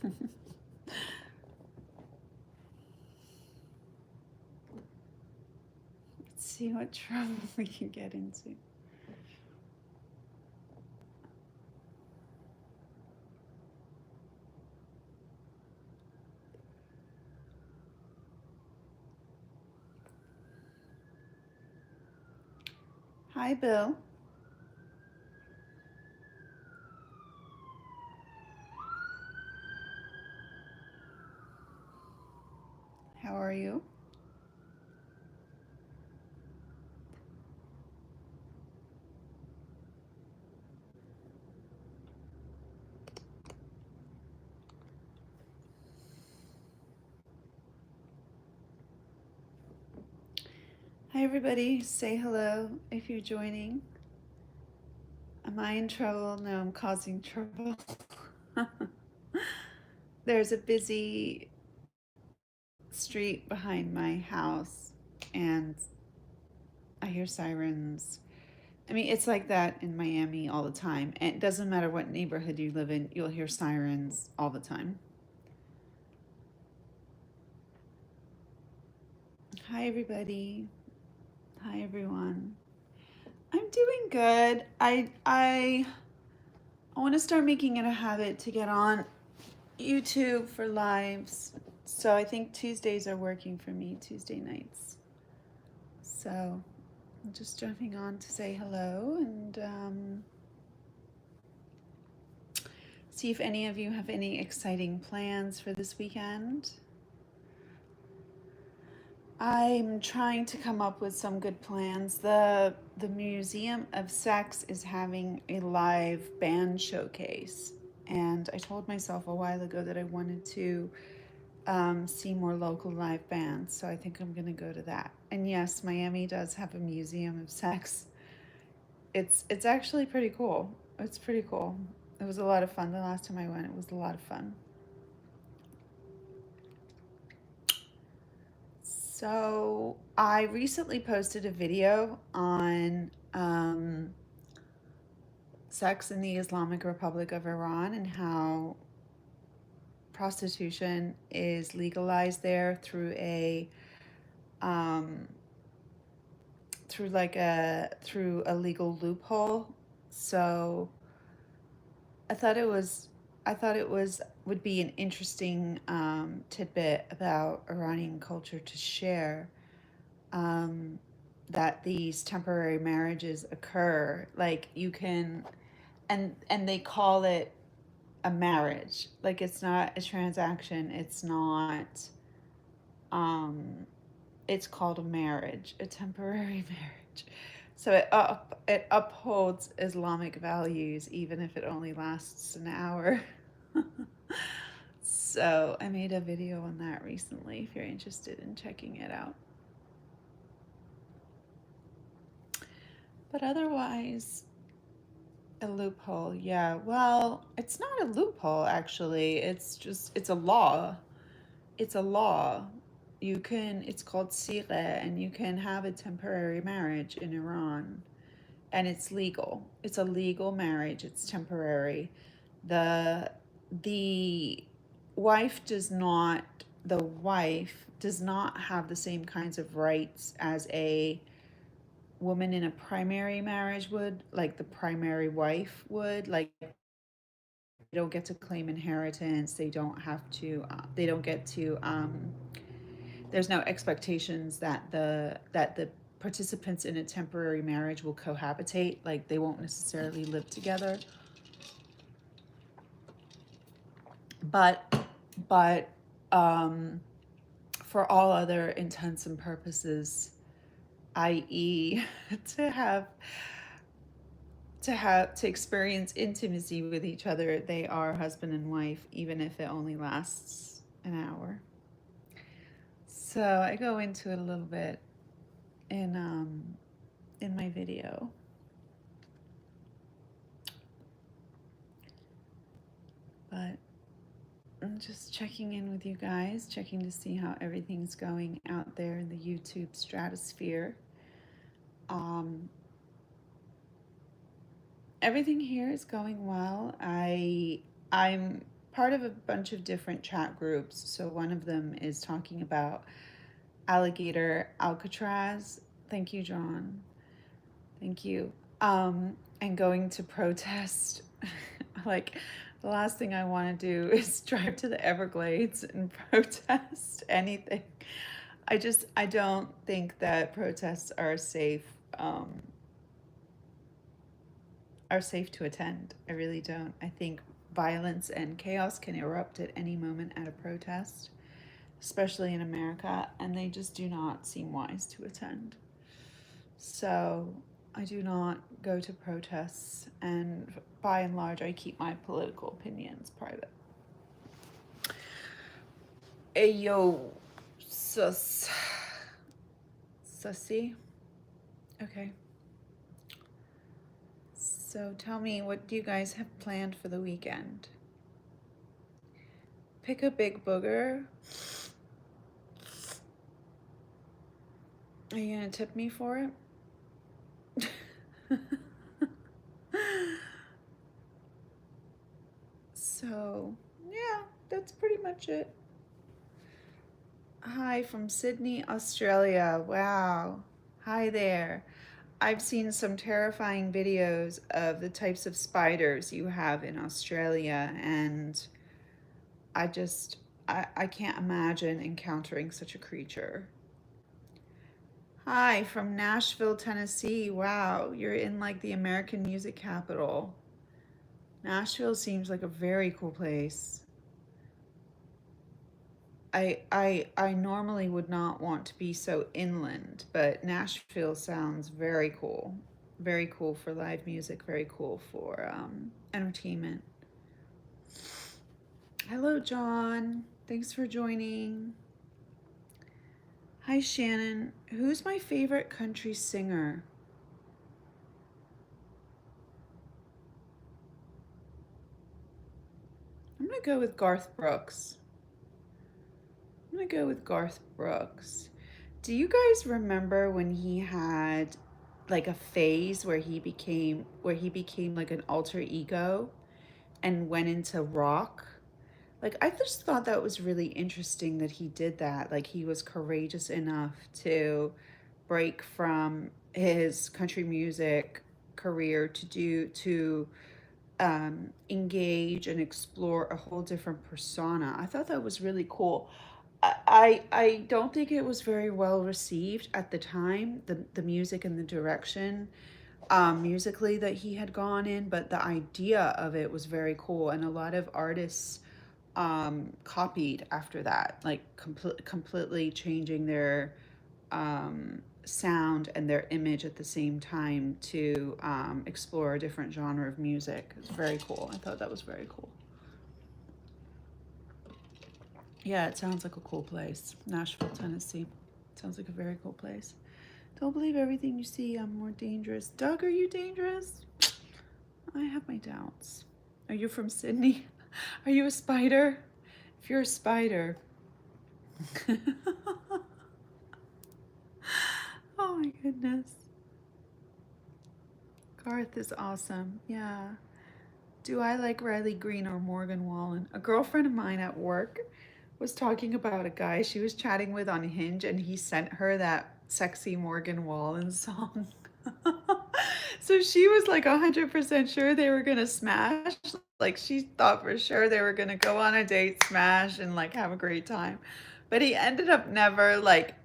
Let's see what trouble we can get into. Hi, Bill. How are you? Hi, everybody. Say hello if you're joining. Am I in trouble? No, I'm causing trouble. There's a busy street behind my house, and I hear sirens. I mean, it's like that in Miami all the time. And it doesn't matter what neighborhood you live in, you'll hear sirens all the time. Hi, everybody. Hi, everyone. I'm doing good. I want to start making it a habit to get on YouTube for lives. So I think Tuesdays are working for me, Tuesday nights. So I'm just jumping on to say hello and see if any of you have any exciting plans for this weekend. I'm trying to come up with some good plans. The Museum of Sex is having a live band showcase, and I told myself a while ago that I wanted to see more local live bands, so I think I'm gonna go to that. And yes, Miami does have a Museum of Sex. It's actually pretty cool. It's pretty cool. It was a lot of fun the last time I went. It was a lot of fun. So I recently posted a video on sex in the Islamic Republic of Iran and how prostitution is legalized there um, through a legal loophole. So I thought it was would be an interesting tidbit about Iranian culture to share. Um, that these temporary marriages occur, like you can, and they call it a marriage. Like it's not a transaction. Um, it's called a marriage, a temporary marriage. So it upholds Islamic values even if it only lasts an hour. So I made a video on that recently if you're interested in checking it out. But otherwise, a loophole, yeah. Well, it's not a loophole actually. It's a law. It's a law. It's called Sire, and you can have a temporary marriage in Iran, and it's legal. It's a legal marriage. It's temporary. The the wife does not the wife does not have the same kinds of rights as a woman in a primary marriage would, like the primary wife would. Like they don't get to claim inheritance. They don't get to there's no expectations that the participants in a temporary marriage will cohabitate. Like they won't necessarily live together. But um for all other intents and purposes, i.e. to have to experience intimacy with each other, they are husband and wife, even if it only lasts an hour. So I go into it a little bit in my video. But I'm just checking in with you guys, checking to see how everything's going out there in the YouTube stratosphere. Um, Everything here is going well. I'm part of a bunch of different chat groups. So one of them is talking about alligator Alcatraz. Thank you, John. Thank you. And going to protest. Like, the last thing I want to do is drive to the Everglades and protest anything. I don't think that protests um, are safe to attend. I really don't. I think violence and chaos can erupt at any moment at a protest, especially in America, and they just do not seem wise to attend. So I do not go to protests, and by and large, I keep my political opinions private. Ayo, sus. Sussy? Okay. So tell me, what do you guys have planned for the weekend? Pick a big booger. Are you gonna tip me for it? So, yeah, that's pretty much it. Hi from Sydney, Australia. Wow. Hi there. I've seen some terrifying videos of the types of spiders you have in Australia, and I just, I can't imagine encountering such a creature. Hi from Nashville, Tennessee. Wow, you're in like the American music capital. Nashville seems like a very cool place. I normally would not want to be so inland, but Nashville sounds very cool. Very cool for live music, very cool for entertainment. Hello, John. Thanks for joining. Hi, Shannon. Who's my favorite country singer? I'm gonna go with Garth Brooks. I'm gonna go with Garth Brooks. Do you guys remember when he had like a phase where he became like an alter ego and went into rock? Like, I just thought that was really interesting that he did that. Like, he was courageous enough to break from his country music career to engage and explore a whole different persona. I thought that was really cool. I don't think it was very well received at the time, the music and the direction musically that he had gone in, but the idea of it was very cool, and a lot of artists copied after that, like completely changing their sound and their image at the same time to explore a different genre of music. It's very cool. I thought that was very cool. Yeah, it sounds like a cool place. Nashville, Tennessee. Sounds like a very cool place. Don't believe everything you see. I'm more dangerous. Doug, are you dangerous? I have my doubts. Are you from Sydney? Are you a spider? If you're a spider. Oh my goodness. Garth is awesome. Yeah. Do I like Riley Green or Morgan Wallen? A girlfriend of mine at work was talking about a guy she was chatting with on Hinge, and he sent her that sexy Morgan Wallen song. So she was like 100% sure they were gonna smash. Like, she thought for sure they were gonna go on a date, smash, and like have a great time. But he ended up never like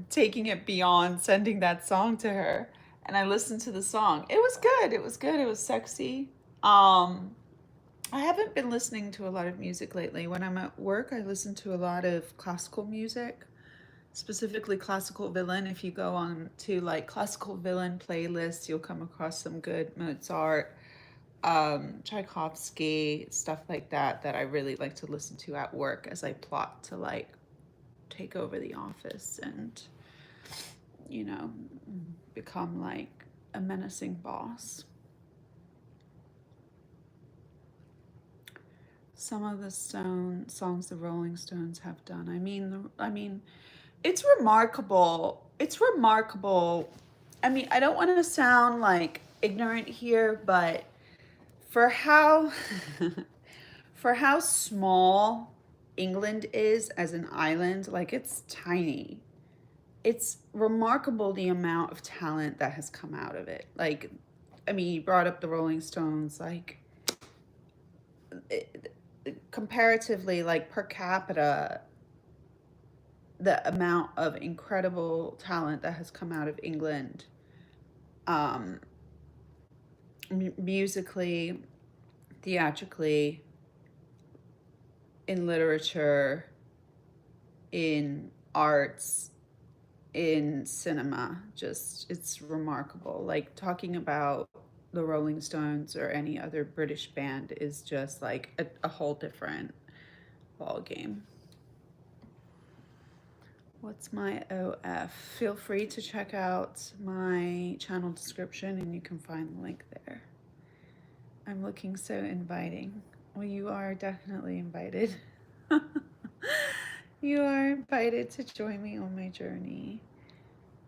taking it beyond sending that song to her. And I listened to the song. It was good. It was good. It was sexy. Um, I haven't been listening to a lot of music lately. When I'm at work, I listen to a lot of classical music, specifically classical violin. If you go on to like classical violin playlists, you'll come across some good Mozart, Tchaikovsky, stuff like that that I really like to listen to at work as I plot to like take over the office and, you know, become like a menacing boss. Some of the songs the Rolling Stones have done. I mean, it's remarkable. It's remarkable. I mean, I don't want to sound like ignorant here, but for how For how small England is as an island, like it's tiny. It's remarkable the amount of talent that has come out of it. Like, I mean, you brought up the Rolling Stones, like, it, comparatively, like per capita, the amount of incredible talent that has come out of England, um, musically, theatrically, in literature, in arts, in cinema. Just, it's remarkable. Like, talking about the Rolling Stones or any other British band is just like a whole different ball game. What's my OF? Feel free to check out my channel description and you can find the link there. I'm looking so inviting. Well, you are definitely invited. You are invited to join me on my journey.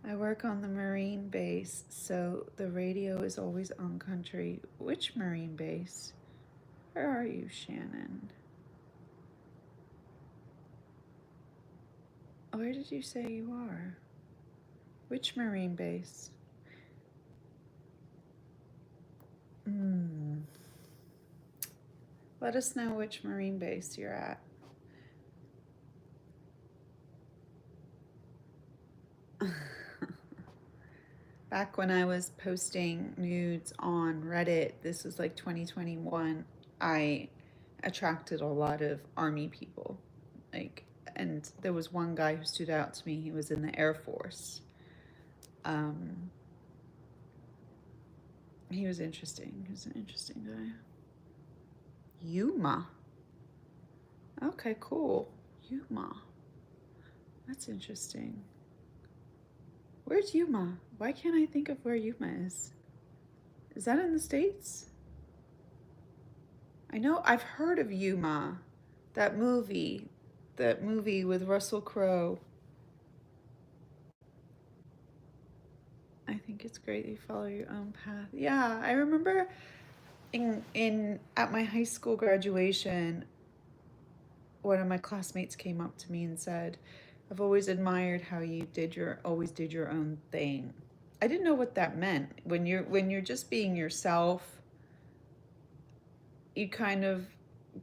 I work on the Marine base, so the radio is always on country. Which Marine base? Where are you, Shannon? Where did you say you are? Which Marine base? Let us know which Marine base you're at. Back when I was posting nudes on Reddit, this was like 2021, I attracted a lot of Army people. Like, and there was one guy who stood out to me. He was in the Air Force. He was interesting. He was an interesting guy. Yuma. Okay, cool. Yuma. That's interesting. Where's Yuma? Why can't I think of where Yuma is? Is that in the States? I know I've heard of Yuma. That movie with Russell Crowe. I think it's great you follow your own path. Yeah, I remember at my high school graduation, one of my classmates came up to me and said, "I've always admired how you always did your own thing." I didn't know what that meant. When you're just being yourself, you kind of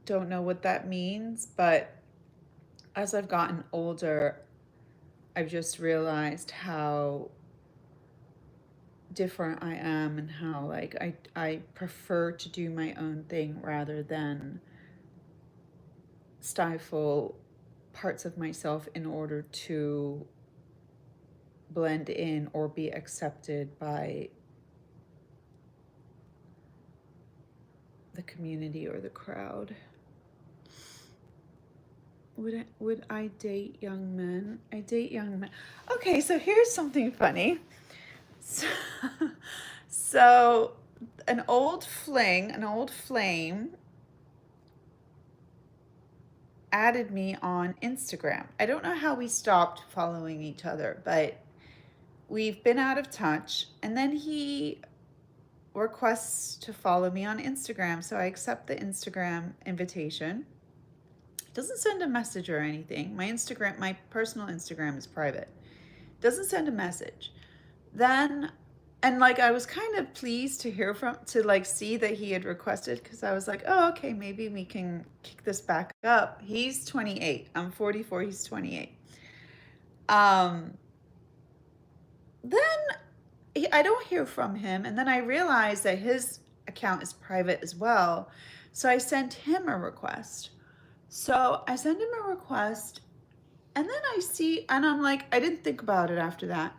don't know what that means, but as I've gotten older, I've just realized how different I am and how like I prefer to do my own thing rather than stifle parts of myself in order to blend in or be accepted by the community or the crowd. Would I date young men? I date young men. Okay, so here's something funny. So an old flame added me on Instagram. I don't know how we stopped following each other, but we've been out of touch. And then he requests to follow me on Instagram. So I accept the Instagram invitation. Doesn't send a message or anything. My personal Instagram is private. Doesn't send a message. Then, and like I was kind of pleased to like see that he had requested, because I was like, oh, okay, maybe we can kick this back up. He's 28. I'm 44. He's 28. Then I don't hear from him, and then I realize that his account is private as well. So I sent him a request. So I send him a request, and then I see, and I'm like, I didn't think about it after that.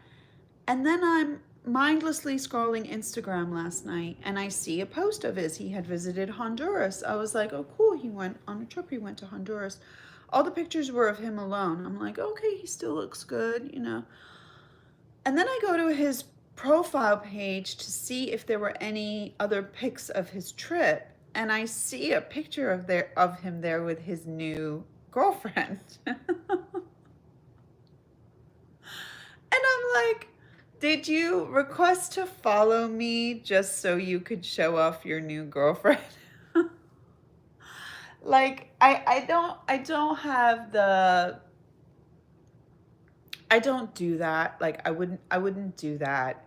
And then I'm mindlessly scrolling Instagram last night, and I see a post of his. He had visited Honduras. I was like, oh, cool. He went on a trip. He went to Honduras. All the pictures were of him alone. I'm like, okay, he still looks good, you know. And then I go to his profile page to see if there were any other pics of his trip. And I see a picture of him there with his new girlfriend. And I'm like, did you request to follow me just so you could show off your new girlfriend? Like I don't have the I don't do that. Like I wouldn't do that.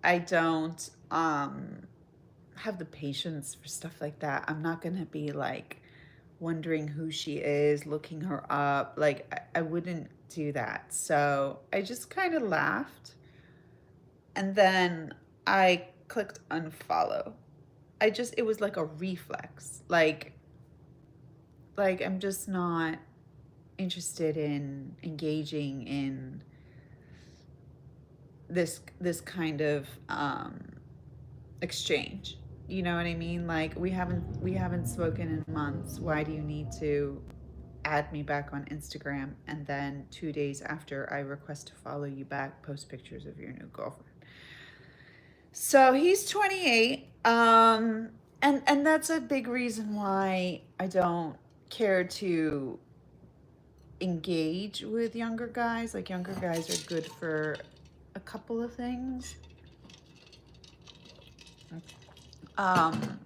I don't have the patience for stuff like that. I'm not gonna be like wondering who she is, looking her up. Like I wouldn't do that. So I just kind of laughed, and then I clicked unfollow. It was like a reflex. Like I'm just not interested in engaging in this kind of exchange. You know what I mean? Like we haven't spoken in months. Why do you need to add me back on Instagram and then 2 days after I request to follow you back, post pictures of your new girlfriend? So he's 28. And that's a big reason why I don't care to engage with younger guys. Like younger guys are good for a couple of things. Um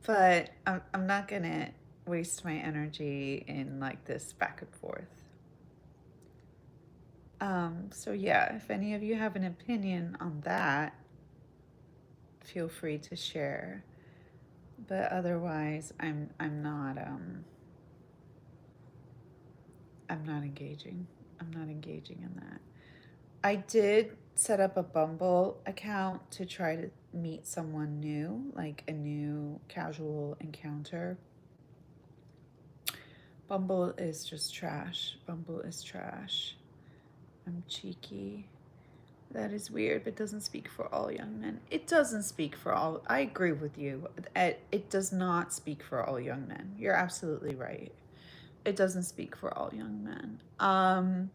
but I'm not gonna waste my energy in like this back and forth. So yeah, if any of you have an opinion on that, feel free to share. But otherwise, I'm not engaging. I'm not engaging in that. I did set up a Bumble account to try to meet someone new, like a new casual encounter. Bumble is just trash. Bumble is trash. I'm cheeky. That is weird, but doesn't speak for all young men. It doesn't speak for all. I agree with you. It does not speak for all young men. You're absolutely right. It doesn't speak for all young men.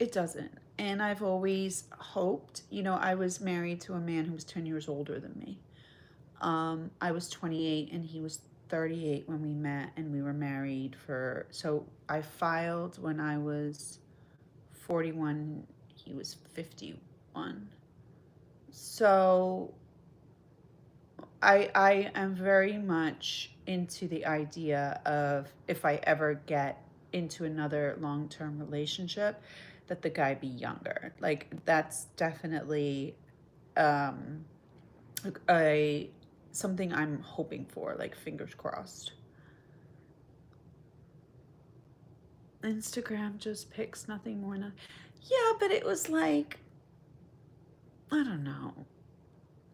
It doesn't. And I've always hoped, I was married to a man who was 10 years older than me. I was 28 and he was 38 when we met, and we were married so I filed when I was 41, he was 51. So I am very much into the idea of, if I ever get into another long-term relationship, that the guy be younger. Like that's definitely um a something I'm hoping for, like fingers crossed. Instagram just picks nothing more. Yeah, but it was like, I don't know.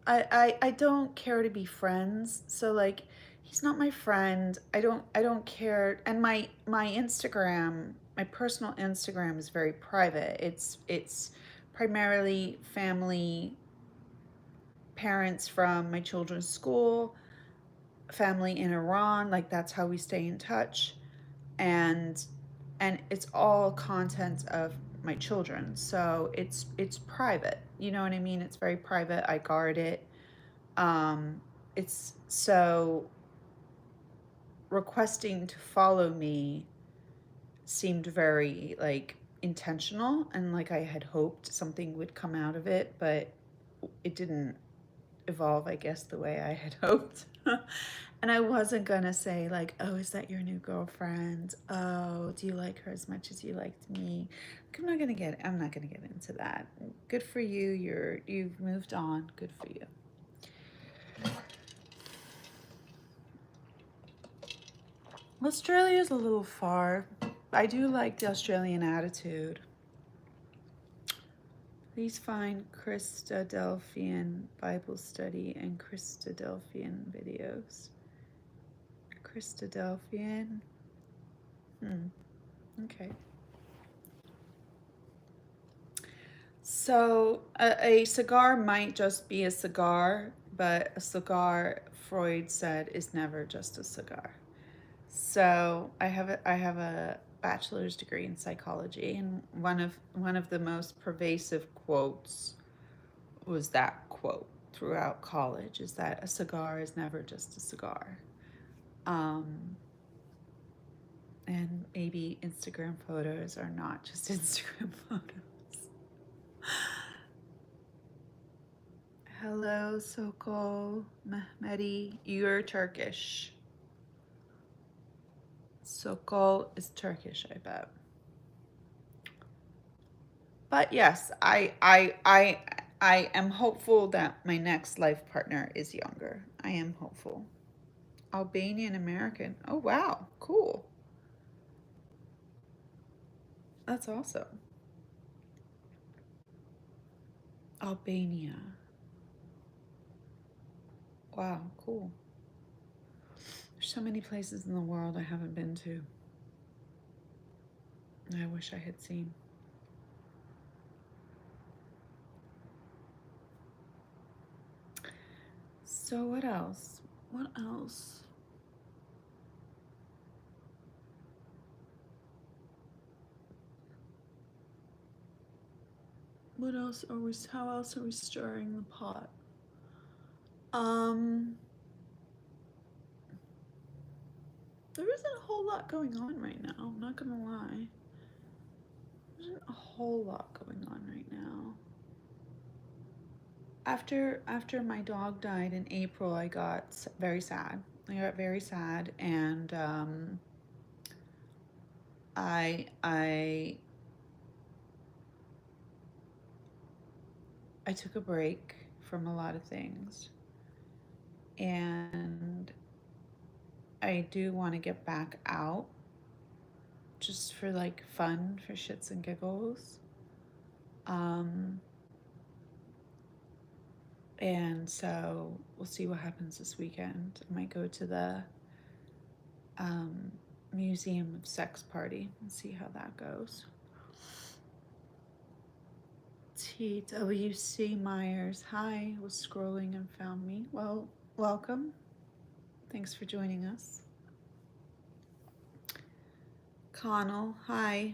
I don't care to be friends. So like he's not my friend. I don't care. And my Instagram, my personal Instagram is very private. It's primarily family, parents from my children's school, family in Iran, like that's how we stay in touch. And it's all content of my children. So it's private. You know what I mean? It's very private. I guard it. It's so requesting to follow me seemed very like intentional, and like I had hoped something would come out of it, but it didn't evolve, I guess, the way I had hoped. And I wasn't gonna say like, oh, is that your new girlfriend? Oh, do you like her as much as you liked me? I'm not gonna get into that. Good for you. You've moved on. Good for you. Australia's a little far. I do like the Australian attitude. Please find Christadelphian Bible study and Christadelphian videos. Christadelphian. Okay. So a cigar might just be a cigar, but a cigar, Freud said, is never just a cigar. So I have a bachelor's degree in psychology, and one of the most pervasive quotes was that quote throughout college, is that a cigar is never just a cigar. Um, And maybe Instagram photos are not just Instagram photos. Hello, Sokol Mehmedi. You're Turkish. Sokol is Turkish, I bet. But yes, I am hopeful that my next life partner is younger. I am hopeful. Albanian American. Oh wow, cool. That's awesome. Albania. Wow, cool. There's so many places in the world I haven't been to. I wish I had seen. So what else? What else? What else are we, how else are we stirring the pot? Um, there isn't a whole lot going on right now, I'm not gonna lie. There isn't a whole lot going on right now. After my dog died in April, I got very sad. I got very sad, and I I I took a break from a lot of things, and I do want to get back out just for like fun, for shits and giggles. Um, and so we'll see what happens this weekend. I might go to the um, Museum of Sex Party and see how that goes. TWC Myers, hi, was scrolling and found me. Well, welcome. Thanks for joining us. Connell, hi.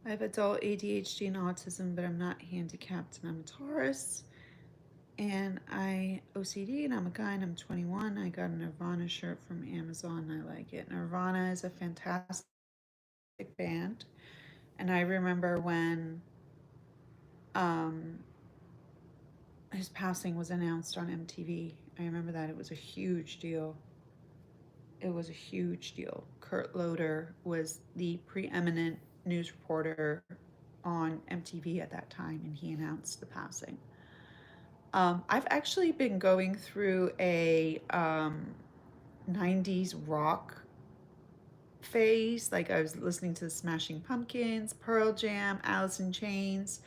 I have adult ADHD and autism, but I'm not handicapped and I'm a Taurus. And I OCD and I'm a guy and I'm 21. I got a Nirvana shirt from Amazon. I like it. Nirvana is a fantastic band. And I remember when his passing was announced on MTV. I remember that. It was a huge deal. It was a huge deal. Kurt Loder was the preeminent news reporter on MTV at that time, and he announced the passing. I've actually been going through a 90s rock phase. Like I was listening to the Smashing Pumpkins, Pearl Jam, Alice in Chains.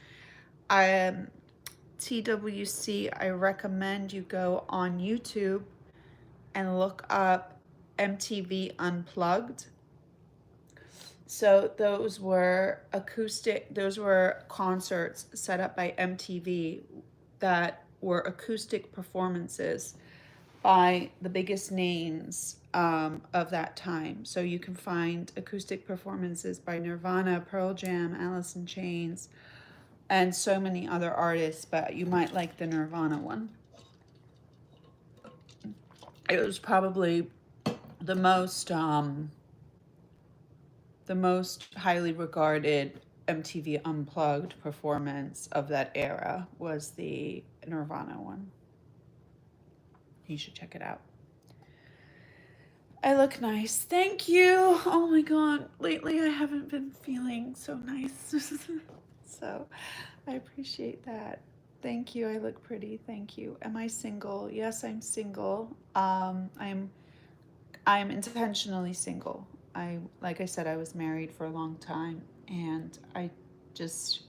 TWC, I recommend you go on YouTube and look up MTV Unplugged. So those were concerts set up by MTV that were acoustic performances by the biggest names of that time. So you can find acoustic performances by Nirvana, Pearl Jam, Alice in Chains, and so many other artists, but you might like the Nirvana one. It was probably the most highly regarded MTV Unplugged performance of that era was the Nirvana one. You should check it out. I look nice. Thank you. Oh my god. Lately I haven't been feeling so nice. So I appreciate that. Thank you. I look pretty. Thank you. Am I single? Yes, I'm single. I'm intentionally single. Like I said, I was married for a long time, and I just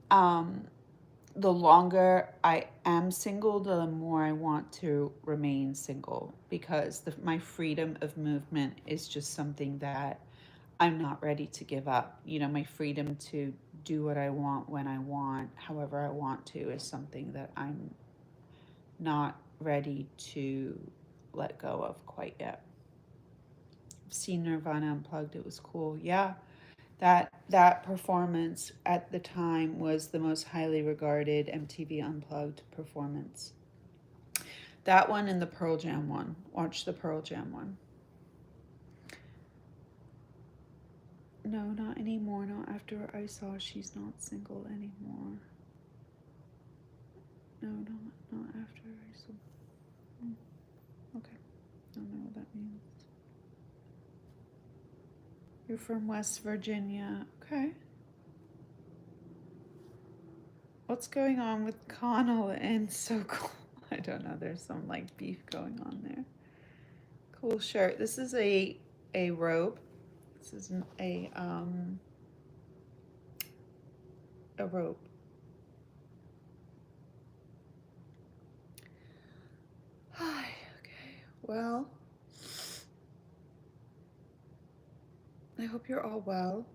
the longer I am single, the more I want to remain single, because my freedom of movement is just something that I'm not ready to give up. You know, my freedom to do what I want when I want, however I want to, is something that I'm not ready to let go of quite yet. I've seen Nirvana Unplugged. It was cool. Yeah. That performance at the time was the most highly regarded MTV Unplugged performance. That one and the Pearl Jam one. Watch the Pearl Jam one. No, not anymore. Not after I saw she's not single anymore. No, not after I saw. Okay, don't know what that means. You're from West Virginia. Okay. What's going on with Connell and so cool? I don't know. There's some like beef going on there. Cool shirt. This is a robe. This is a robe. Hi. Okay. Well, I hope you're all well.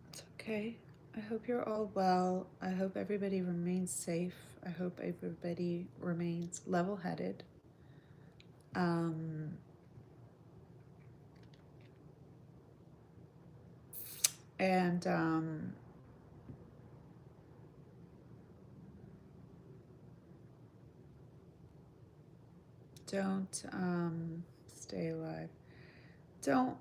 It's okay. I hope you're all well. I hope everybody remains safe. I hope everybody remains level-headed. And don't stay alive. Don't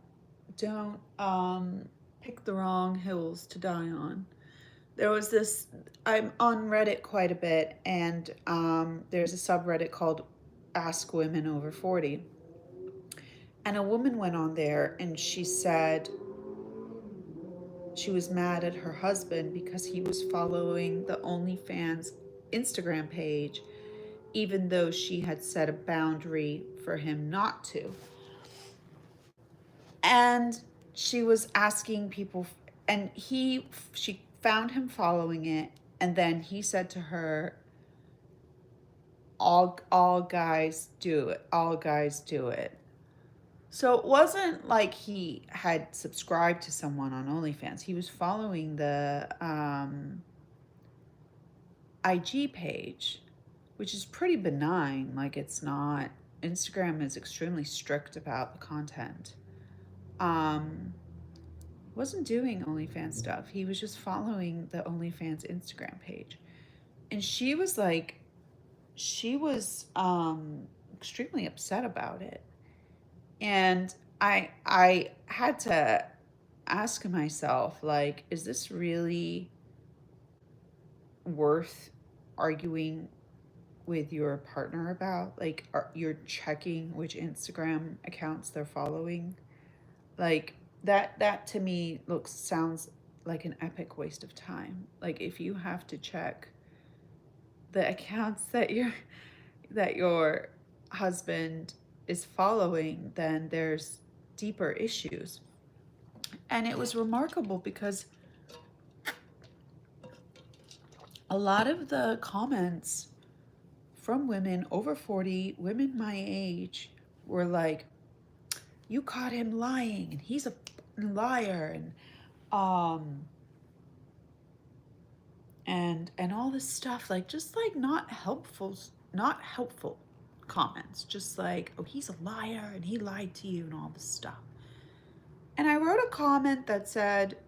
pick the wrong hills to die on. There was this, I'm on Reddit quite a bit, and there's a subreddit called Ask Women Over 40. And a woman went on there and she said she was mad at her husband because he was following the OnlyFans Instagram page, even though she had set a boundary for him not to. And she was asking people, and she found him following it, and then he said to her, all guys do it, all guys do it. So it wasn't like he had subscribed to someone on OnlyFans. He was following the IG page, which is pretty benign. Like, it's not, Instagram is extremely strict about the content. Wasn't doing OnlyFans stuff. He was just following the OnlyFans Instagram page. And she was like, she was extremely upset about it. And I had to ask myself, like, is this really worth arguing with your partner about? Like, you're checking which Instagram accounts they're following? Like, that to me sounds like an epic waste of time. Like, if you have to check the accounts that your husband is following, then there's deeper issues. And it was remarkable because a lot of the comments from women over 40, women my age, were like, you caught him lying and he's a liar, and all this stuff, like, just like not helpful comments, just like, oh, he's a liar and he lied to you and all this stuff. And I wrote a comment that said,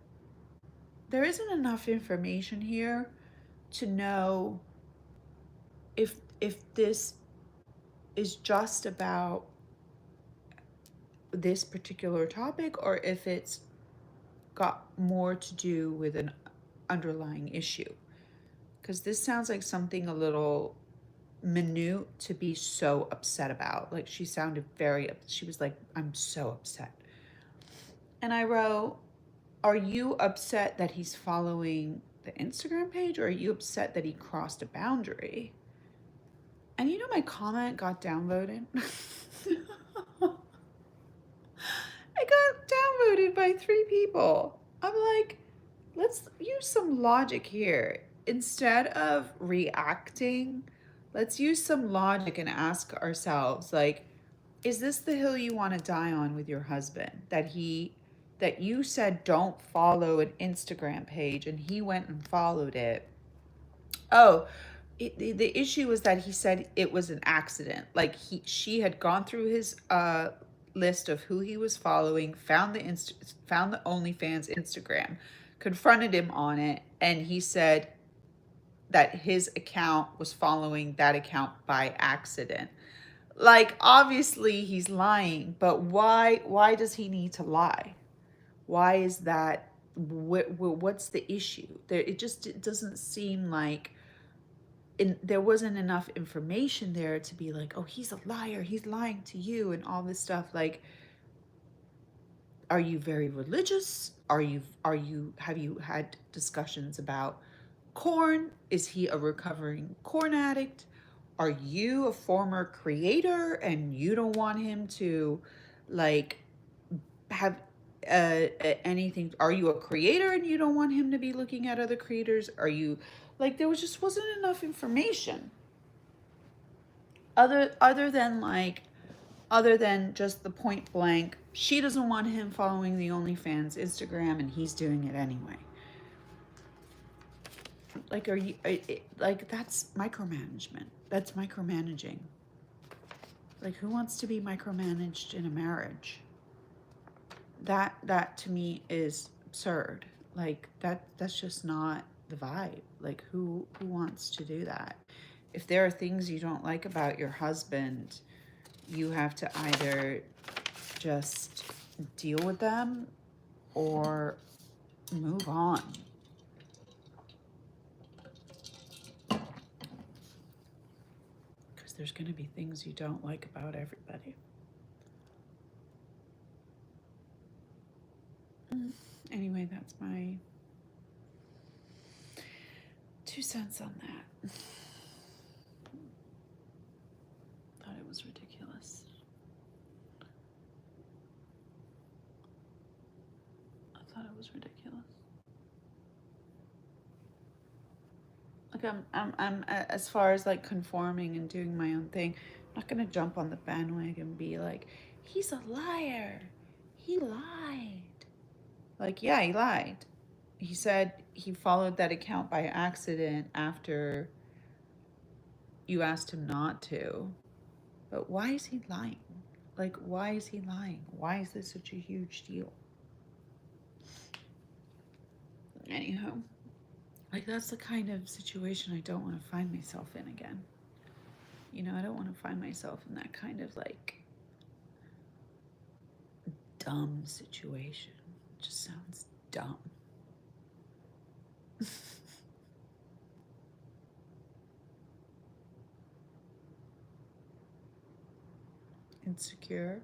there isn't enough information here to know if this is just about this particular topic or if it's got more to do with an underlying issue. Because this sounds like something a little minute to be so upset about. Like, she sounded she was like, I'm so upset. And I wrote, are you upset that he's following the Instagram page, or are you upset that he crossed a boundary? And you know, my comment got downvoted. I got downvoted by 3 people. I'm like, let's use some logic here. Instead of reacting, let's use some logic and ask ourselves, like, is this the hill you want to die on with your husband? That you said don't follow an Instagram page and he went and followed it. Oh, the issue was that he said it was an accident. Like, she had gone through his list of who he was following, found the OnlyFans Instagram, confronted him on it, and he said that his account was following that account by accident. Like, obviously he's lying, but why does he need to lie? Why is that? What's the issue there? It doesn't seem like there wasn't enough information there to be like, oh, he's a liar, he's lying to you, and all this stuff. Like, are you very religious? Are you have you had discussions about corn? Is he a recovering corn addict? Are you a former creator and you don't want him to like have anything? Are you a creator and you don't want him to be looking at other creators? Are you like, there was just wasn't enough information other than like, other than just the point blank, she doesn't want him following the OnlyFans Instagram and he's doing it anyway. Like, like, that's micromanagement. That's micromanaging. Like, who wants to be micromanaged in a marriage? That to me is absurd. Like, that's just not the vibe. Like, who wants to do that? If there are things you don't like about your husband, you have to either just deal with them or move on. Because there's going to be things you don't like about everybody. Anyway, that's my 2 cents on that. Thought it was ridiculous. I thought it was ridiculous. Like, I'm as far as like conforming and doing my own thing, I'm not gonna jump on the bandwagon and be like, he's a liar. He lied. Like, yeah, he lied. He said he followed that account by accident after you asked him not to. But why is he lying? Like, why is he lying? Why is this such a huge deal? Anyhow, like, that's the kind of situation I don't want to find myself in again. You know, I don't want to find myself in that kind of like dumb situation. It just sounds dumb. Insecure.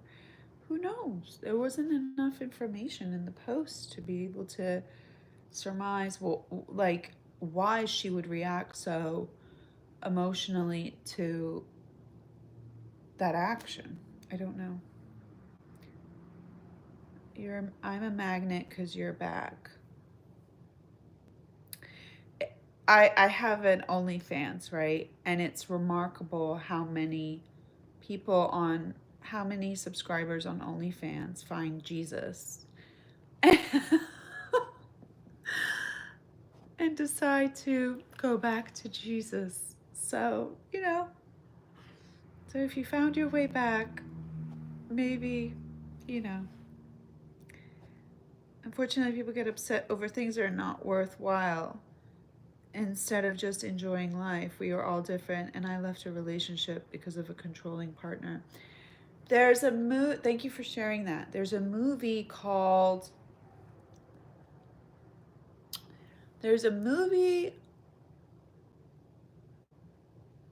Who knows? There wasn't enough information in the post to be able to surmise, well, like, why she would react so emotionally to that action. I don't know. I'm a magnet because you're back. I have an OnlyFans, right? And it's remarkable how many how many subscribers on OnlyFans find Jesus and decide to go back to Jesus. So, so if you found your way back, maybe, you know, unfortunately, people get upset over things that are not worthwhile instead of just enjoying life. We are all different, and I left a relationship because of a controlling partner. There's a thank you for sharing that. There's a movie called, there's a movie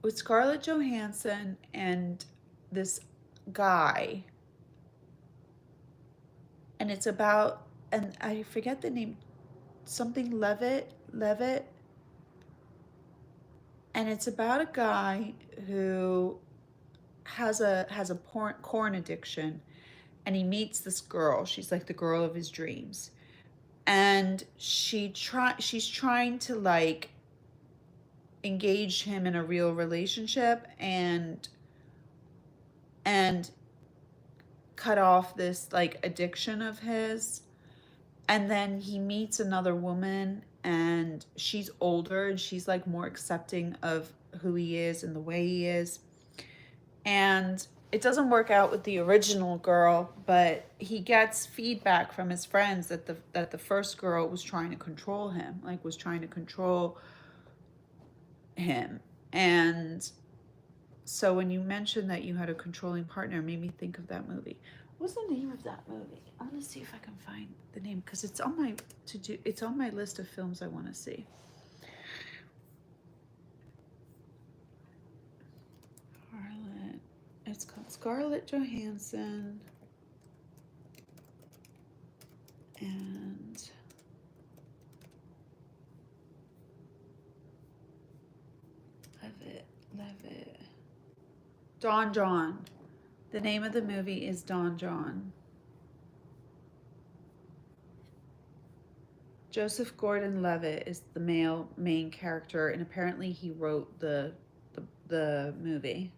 with Scarlett Johansson and this guy, and it's about, and I forget the name, something Levitt, and it's about a guy who has a corn addiction, and he meets this girl. She's like the girl of his dreams, and she's trying to like engage him in a real relationship and cut off this like addiction of his. And then he meets another woman, and she's older and she's like more accepting of who he is and the way he is. And it doesn't work out with the original girl, but he gets feedback from his friends that the first girl was trying to control him, like was trying to control him. And so when you mentioned that you had a controlling partner, it made me think of that movie. What's the name of that movie? I want to see if I can find the name because it's on my It's on my list of films I want to see. Harlot. It's called Scarlett Johansson. And Levitt. Don John. The name of the movie is Don John. Joseph Gordon-Levitt is the main character, and apparently he wrote the movie.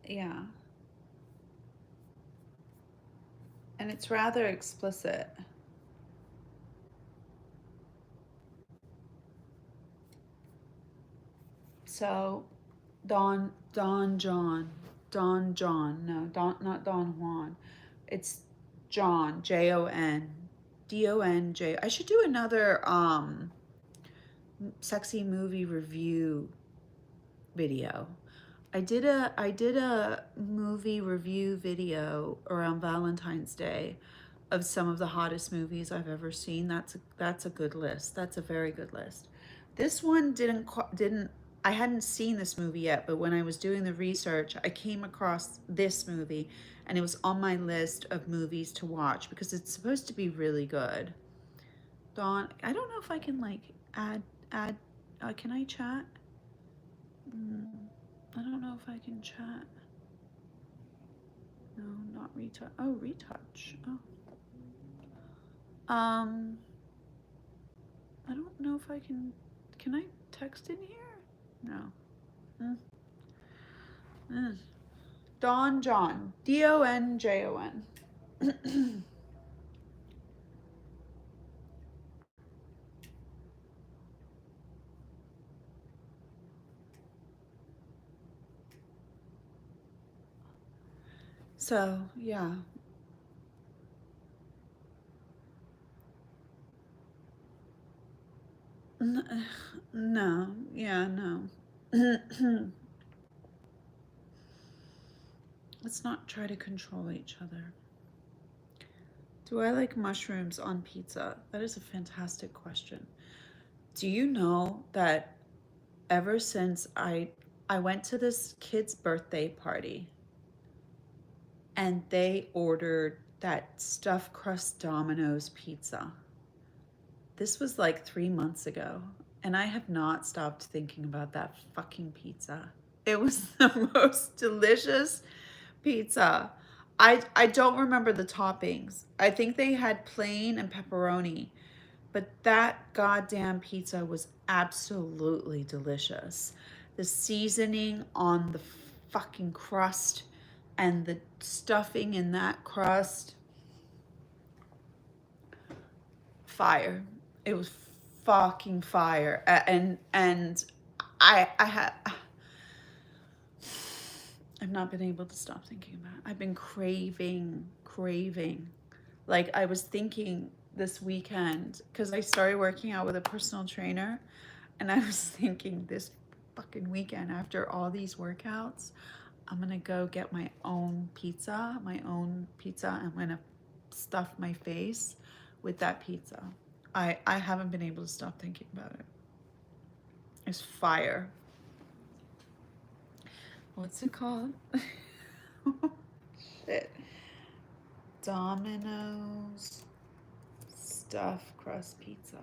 Yeah. And it's rather explicit. So, Don John. No, not Don Juan. It's John, Jon. Donj. I should do another sexy movie review video. I did a movie review video around Valentine's Day of some of the hottest movies I've ever seen. That's a good list. That's a very good list. This one didn't I hadn't seen this movie yet, but when I was doing the research, I came across this movie and it was on my list of movies to watch because it's supposed to be really good. Dawn, I don't know if I can like add can I chat? I don't know if I can chat. No, not retouch. Oh, retouch. Oh. I don't know if I can I text in here? No. Don John. Donjon. So, yeah. No, yeah, no. Let's not try to control each other. Do I like mushrooms on pizza? That is a fantastic question. Do you know that ever since I went to this kid's birthday party and they ordered that stuffed crust Domino's pizza. This was like 3 months ago, and I have not stopped thinking about that fucking pizza. It was the most delicious pizza. I don't remember the toppings. I think they had plain and pepperoni, but that goddamn pizza was absolutely delicious. The seasoning on the fucking crust and the stuffing in that crust, fire. It was fucking fire. And I had I've not been able to stop thinking about it. I've been craving. Like I was thinking this weekend, because I started working out with a personal trainer, and I was thinking this fucking weekend after all these workouts, I'm gonna go get my own pizza. I'm gonna stuff my face with that pizza. I haven't been able to stop thinking about it. It's fire. What's it called? Shit. Domino's stuffed crust pizza.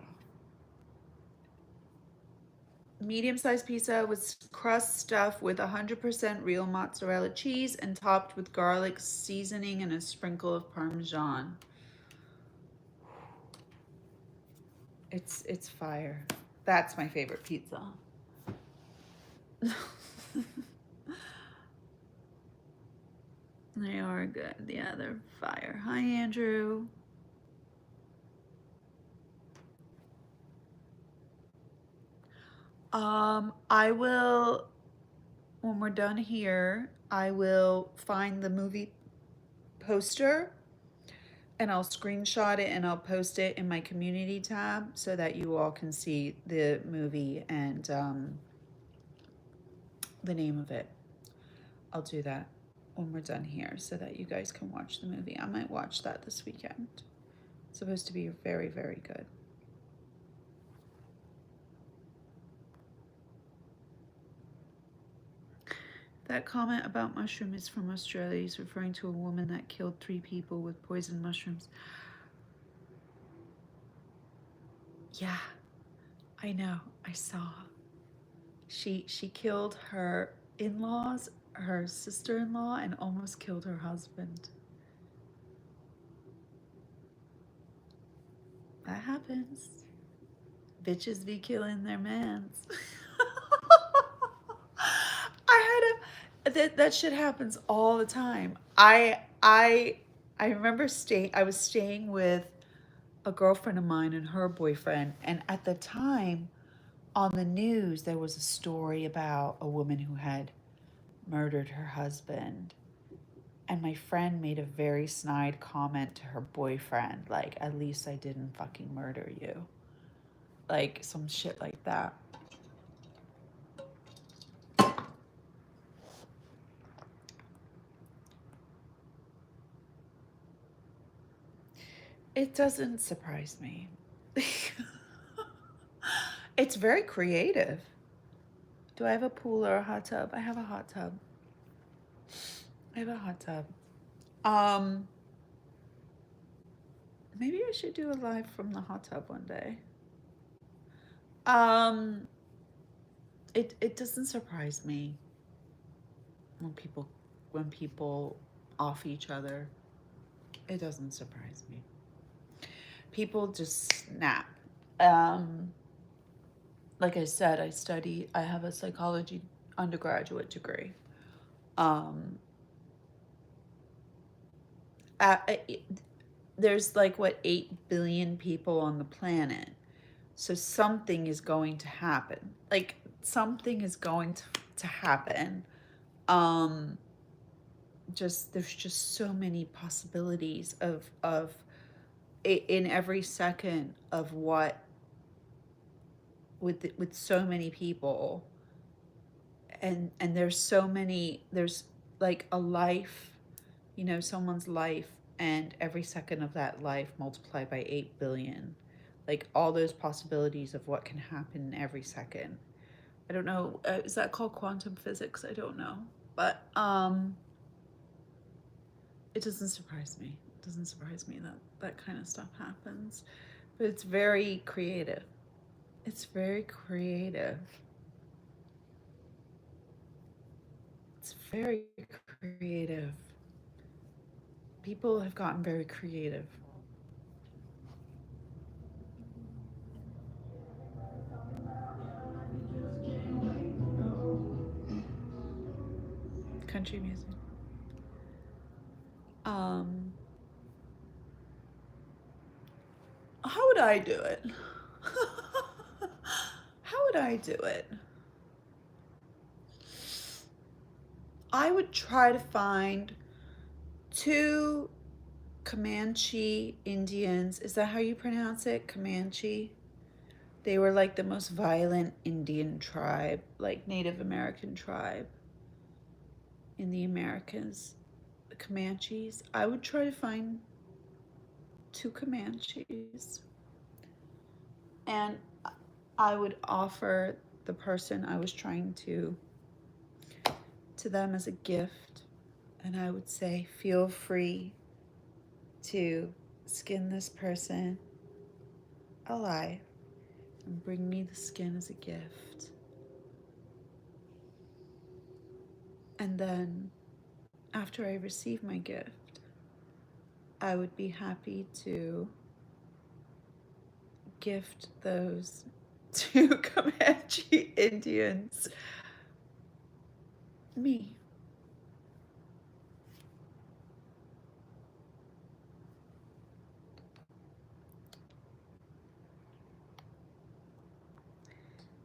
Medium-sized pizza with crust stuffed with 100% real mozzarella cheese and topped with garlic seasoning and a sprinkle of Parmesan. It's fire. That's my favorite pizza. They are good. Yeah, they're fire. Hi, Andrew. I will, when we're done here, I will find the movie poster and I'll screenshot it and I'll post it in my community tab so that you all can see the movie and the name of it. I'll do that when we're done here so that you guys can watch the movie. I might watch that this weekend. It's supposed to be very, very good. That comment about mushroom is from Australia. He's referring to a woman that killed 3 people with poisoned mushrooms. Yeah, I know. I saw. She killed her in-laws, her sister-in-law, and almost killed her husband. That happens. Bitches be killing their mans. That shit happens all the time. I remember I was staying with a girlfriend of mine and her boyfriend, and at the time on the news there was a story about a woman who had murdered her husband. And my friend made a very snide comment to her boyfriend, like, at least I didn't fucking murder you. Like, some shit like that. It doesn't surprise me. It's very creative. Do I have a pool or a hot tub? I have a hot tub. I have a hot tub. Maybe I should do a live from the hot tub one day. It doesn't surprise me when people off each other. It doesn't surprise me. People just snap. Like I said, I have a psychology undergraduate degree. There's like, what, 8 billion people on the planet. So something is going to happen. Like, something is going to happen. There's just so many possibilities of in every second of what with so many people, and there's like a life, someone's life, and every second of that life multiplied by 8 billion, like all those possibilities of what can happen in every second. I don't know, is that called quantum physics? I don't know, but it doesn't surprise me. It doesn't surprise me that that kind of stuff happens, but it's very creative. It's very creative. It's very creative. People have gotten very creative. Country music. How would I do it? How would I do it? I would try to find 2 Comanche Indians. Is that how you pronounce it? Comanche? They were like the most violent Indian tribe, like Native American tribe in the Americas. The Comanches. I would try to find 2 Comanches, and I would offer the person I was trying to them as a gift, and I would say, feel free to skin this person alive and bring me the skin as a gift. And then after I receive my gift, I would be happy to gift those 2 Comanche Indians me.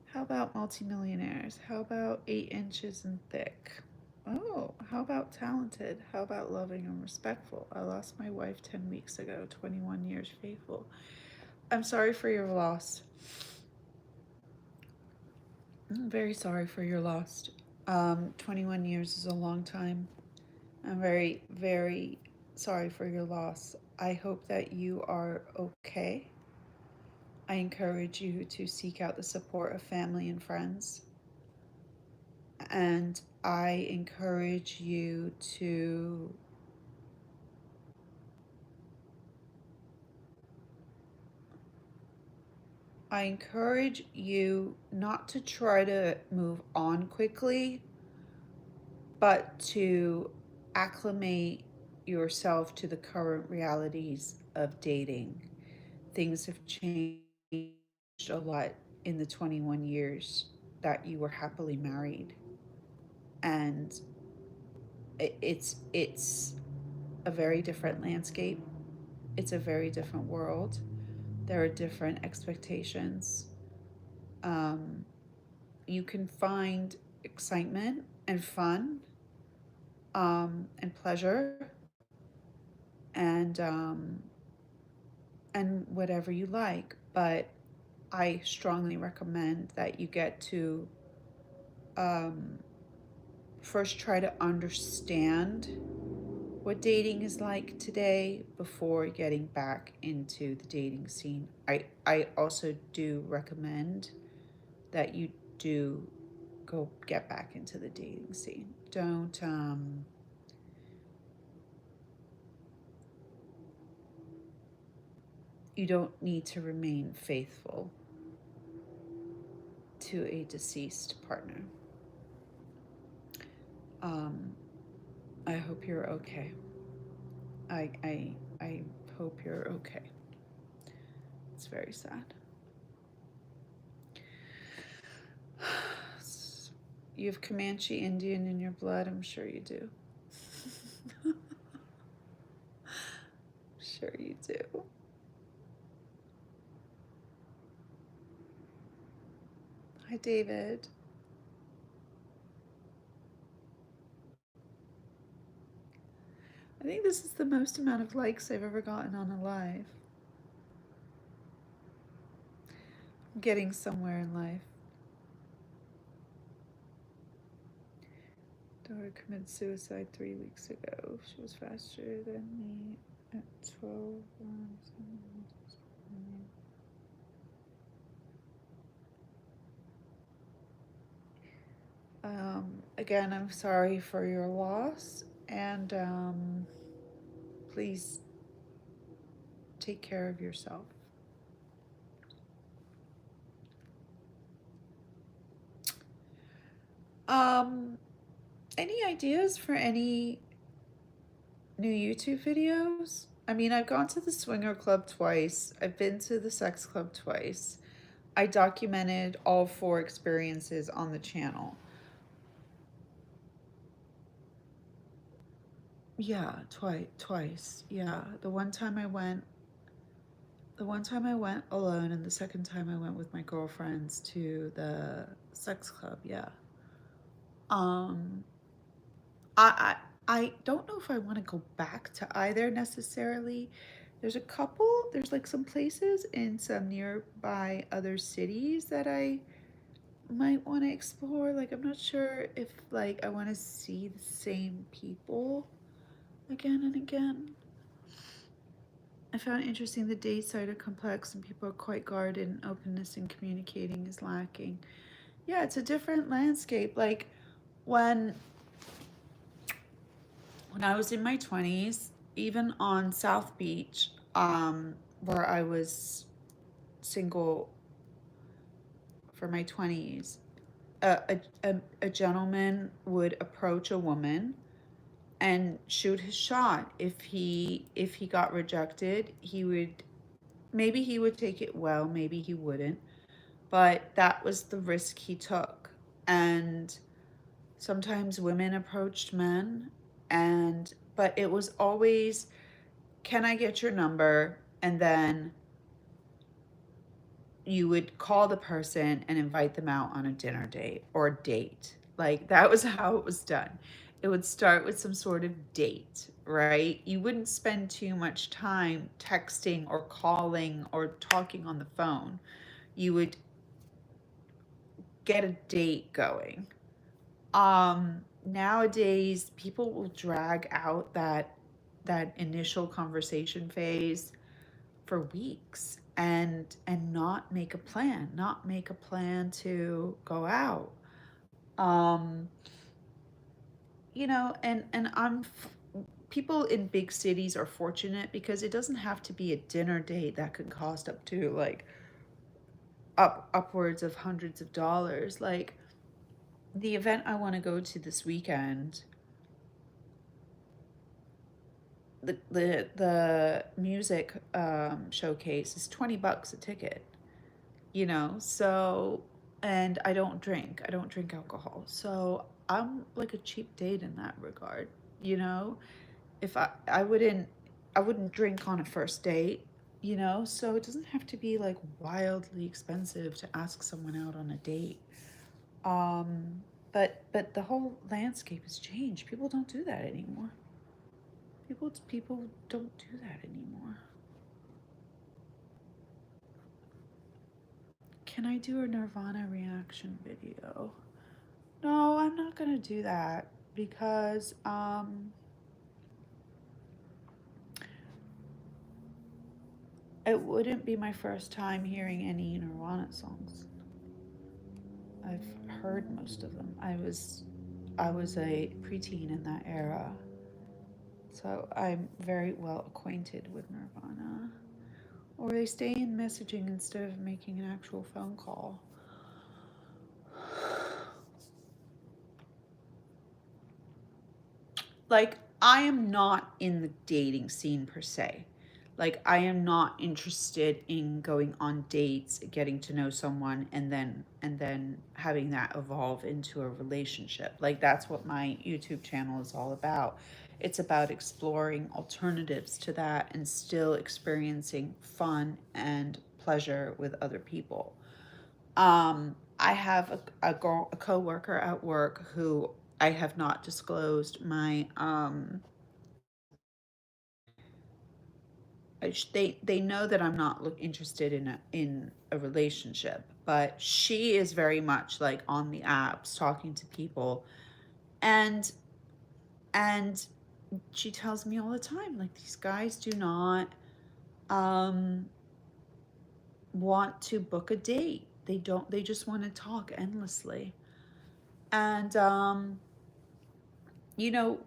How about multimillionaires? How about 8 inches and thick? Oh, how about talented? How about loving and respectful? I lost my wife 10 weeks ago, 21 years faithful. I'm sorry for your loss. I'm very sorry for your loss. 21 years is a long time. I'm very, very sorry for your loss. I hope that you are okay. I encourage you to seek out the support of family and friends. And I encourage you to I encourage you not to try to move on quickly, but to acclimate yourself to the current realities of dating. Things have changed a lot in the 21 years that you were happily married. And it's a very different landscape. It's a very different world. There are different expectations. Um, you can find excitement and fun and pleasure and and whatever you like. But I strongly recommend that you get to um, first try to understand what dating is like today before getting back into the dating scene. I also do recommend that you do go get back into the dating scene. Don't you don't need to remain faithful to a deceased partner. Um, I hope you're okay. I hope you're okay. It's very sad. You have Comanche Indian in your blood. I'm sure you do. Sure you do. Hi, David. I think this is the most amount of likes I've ever gotten on a live. I'm getting somewhere in life. Daughter committed suicide 3 weeks ago. She was faster than me at 12. Again, I'm sorry for your loss, and please take care of yourself. Um, any ideas for any new YouTube videos? I mean, I've gone to the swinger club twice. I've been to the sex club twice. I documented all 4 experiences on the channel. Yeah, twice. Yeah, the one time I went alone, and the second time I went with my girlfriends to the sex club. Yeah. Um, I I don't know if I want to go back to either necessarily. There's a couple. There's like some places in some nearby other cities that I might want to explore. Like I'm not sure if like I want to see the same people again and again. I found it interesting the date side are complex and people are quite guarded and openness in communicating is lacking. Yeah, it's a different landscape. Like when when I was in my 20s, even on South Beach, where I was single for my 20s, a gentleman would approach a woman and shoot his shot. If he got rejected, he would take it well, maybe he wouldn't, but that was the risk he took. And sometimes women approached men, but it was always, can I get your number? And then you would call the person and invite them out on a dinner date or a date. Like that was how it was done. It would start with some sort of date, right? You wouldn't spend too much time texting or calling or talking on the phone. You would get a date going. Nowadays people will drag out that initial conversation phase for weeks and not make a plan, not make a plan to go out. Um, and people in big cities are fortunate because it doesn't have to be a dinner date that could cost up to like upwards of hundreds of dollars. Like the event I want to go to this weekend, the music showcase is $20 a ticket, so, and I don't drink alcohol, so I'm like a cheap date in that regard. you know if I wouldn't drink on a first date, so it doesn't have to be like wildly expensive to ask someone out on a date. Um but the whole landscape has changed. People don't do that anymore. People don't do that anymore. Can I do a Nirvana reaction video? No, I'm not gonna do that because it wouldn't be my first time hearing any Nirvana songs. I've heard most of them. I was a preteen in that era, so I'm very well acquainted with Nirvana. Or they stay in messaging instead of making an actual phone call. Like, I am not in the dating scene per se. Like, I am not interested in going on dates, getting to know someone, and then having that evolve into a relationship. Like, that's what my YouTube channel is all about. It's about exploring alternatives to that and still experiencing fun and pleasure with other people. I have a coworker at work who I have not disclosed my they know that I'm not interested in a relationship, but she is very much like on the apps talking to people, and and she tells me all the time, like, these guys do not um want to book a date. They just want to talk endlessly. And you know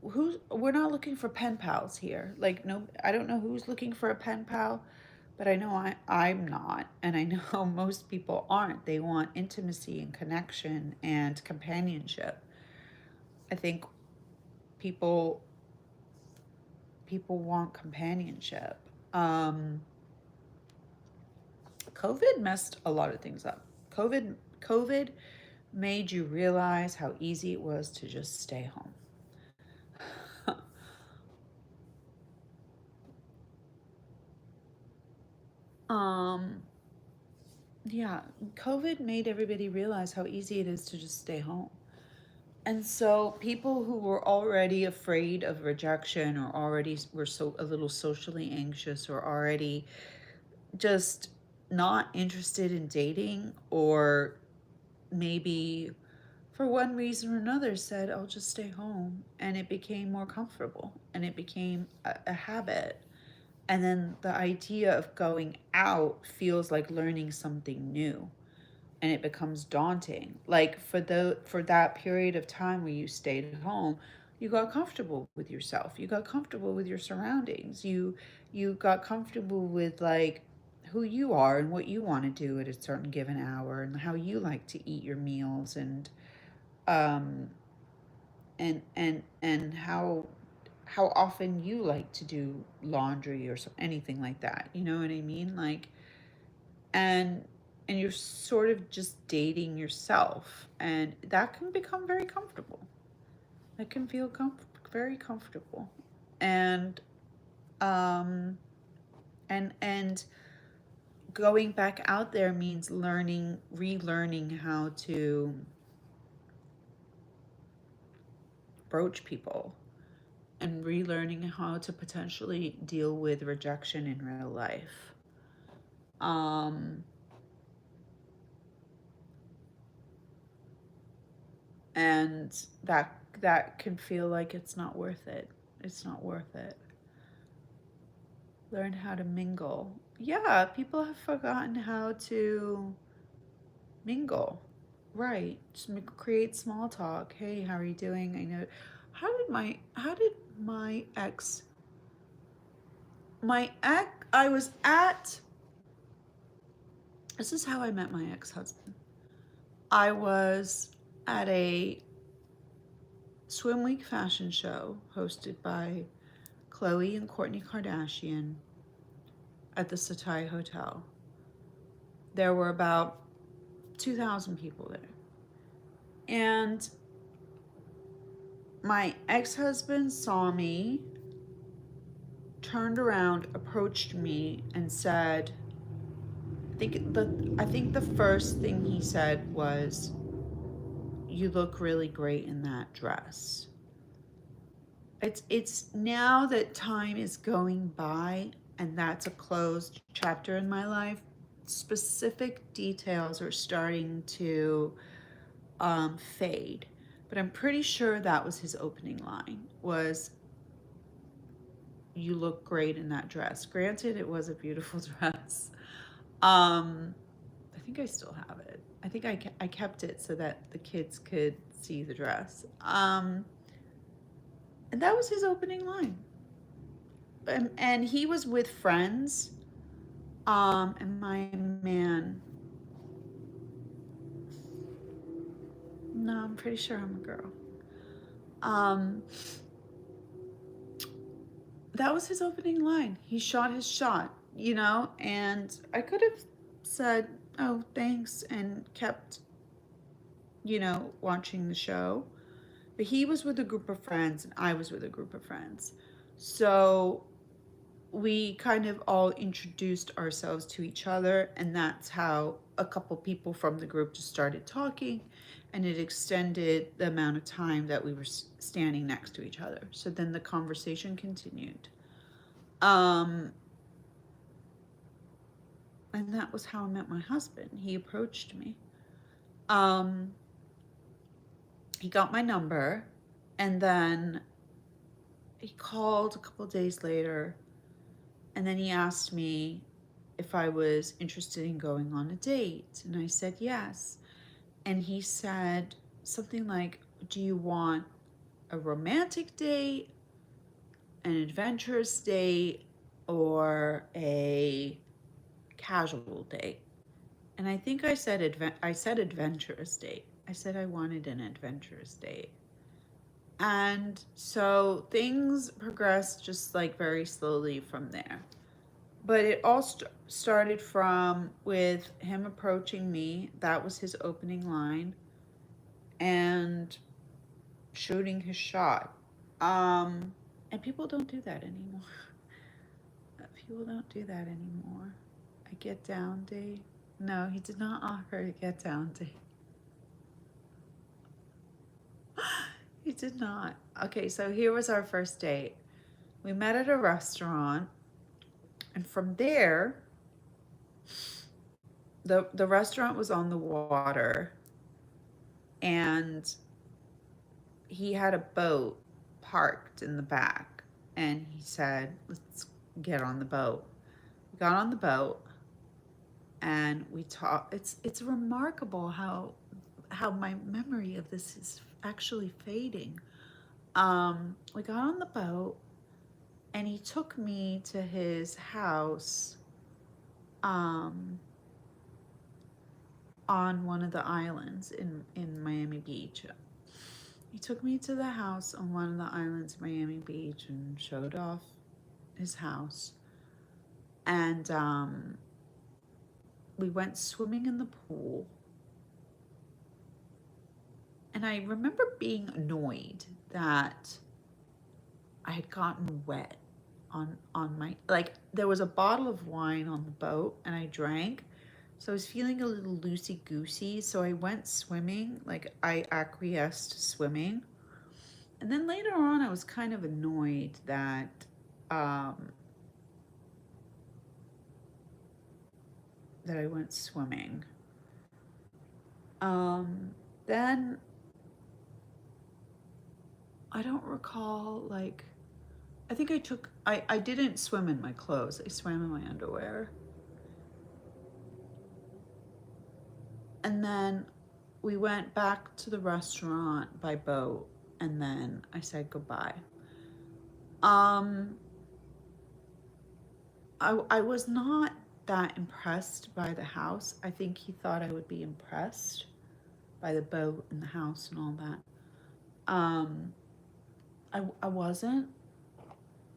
who's we're not looking for pen pals here. Like, no, I don't know who's looking for a pen pal, but I know I'm not, and I know most people aren't. They want intimacy and connection and companionship. I think people people want companionship. um COVID messed a lot of things up. COVID made you realize how easy it was to just stay home. um yeah, COVID made everybody realize how easy it is to just stay home. And so people who were already afraid of rejection, or already were so a little socially anxious, or already just not interested in dating, or maybe for one reason or another said, I'll just stay home. And it became more comfortable and it became a habit. And then the idea of going out feels like learning something new, and it becomes daunting. Like, for that period of time where you stayed at home, you got comfortable with yourself. You got comfortable with your surroundings. You got comfortable with like who you are and what you want to do at a certain given hour, and how you like to eat your meals, um and how often you like to do laundry or anything like that. You know what I mean? Like, and you're sort of just dating yourself, and that can become very comfortable. It can feel very comfortable. And um and going back out there means relearning how to broach people and relearning how to potentially deal with rejection in real life. Um, and that can feel like it's not worth it. It's not worth it. Learn how to mingle. Yeah, people have forgotten how to mingle. Right. Just create small talk. Hey, how are you doing? I know. How did my ex my ex I was at this is how I met my ex-husband. I was at a swim week fashion show hosted by Khloe and Kourtney Kardashian at the Satai Hotel. There were about 2,000 people there. And my ex-husband saw me, turned around, approached me, and said, I think the first thing he said was, "You look really great in that dress." It's now that time is going by and that's a closed chapter in my life, specific details are starting to fade. But I'm pretty sure that was his opening line was, "You look great in that dress." Granted, it was a beautiful dress. I think I still have it. I think I kept it so that the kids could see the dress. And that was his opening line. And he was with friends. And my man, no, I'm pretty sure I'm a girl. Um, that was his opening line. He shot his shot, you know, and I could have said, "Oh, thanks," and kept, watching the show. But he was with a group of friends and I was with a group of friends. So we kind of all introduced ourselves to each other, and that's how a couple people from the group just started talking, and it extended the amount of time that we were standing next to each other. So then the conversation continued. Um, and that was how I met my husband. He approached me. Um, he got my number, and then he called a couple days later, and then he asked me if I was interested in going on a date, and I said yes. And he said something like, "Do you want a romantic date, an adventurous date, or a casual date?" And I think I said adventurous date. I said I wanted an adventurous date. And so things progressed just like very slowly from there. But it all started from with him approaching me. That was his opening line. And shooting his shot. And people don't do that anymore. People don't do that anymore. A get down date. No, he did not offer a get down date. He did not. Okay, so here was our first date. We met at a restaurant, and from there, the restaurant was on the water, and he had a boat parked in the back, and he said, "Let's get on the boat." We got on the boat, and we talked. It's remarkable how my memory of this is actually fading. We got on the boat, and he took me to his house on one of the islands in Miami Beach. He took me to the house on one of the islands in Miami Beach and showed off his house. And we went swimming in the pool. And I remember being annoyed that I had gotten wet on my, like, there was a bottle of wine on the boat and I drank. So I was feeling a little loosey-goosey. So I went swimming, like I acquiesced to swimming. And then later on, I was kind of annoyed um, that I went swimming. Then I don't recall, like, I think I didn't swim in my clothes. I swam in my underwear. And then we went back to the restaurant by boat, and then I said goodbye. Um, I was not that impressed by the house. I think he thought I would be impressed by the boat and the house and all that. I wasn't.